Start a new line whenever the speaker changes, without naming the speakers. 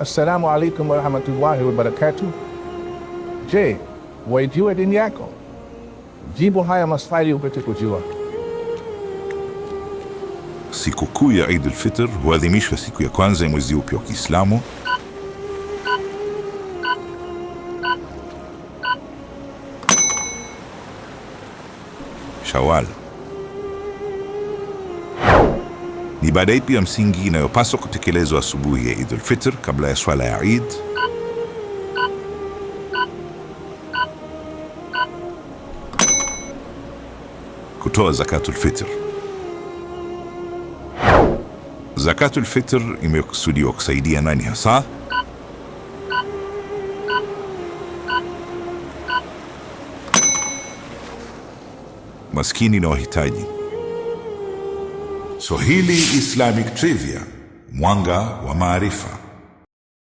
Assalamu alaikum warahmatullahi wabarakatuh. Je, waijua dini yako? Jibu haya maswali upate kujua.
Sikukuu ya Eid al-Fitr huadhimishwa siku ya kwanza ya mwezi upya wa Kiislamu. Shawwal. Ni ibada ipi ya msingi inayopaswa kutekelezwa asubuhi ya Eid al-Fitr kabla ya swala ya Eid? Kutoa zakatul fitr. Zakatul fitr imekusudiwa kusaidia nani hasa? Maskini na wahitaji. Swahili Islamic Trivia, mwanga wa maarifa.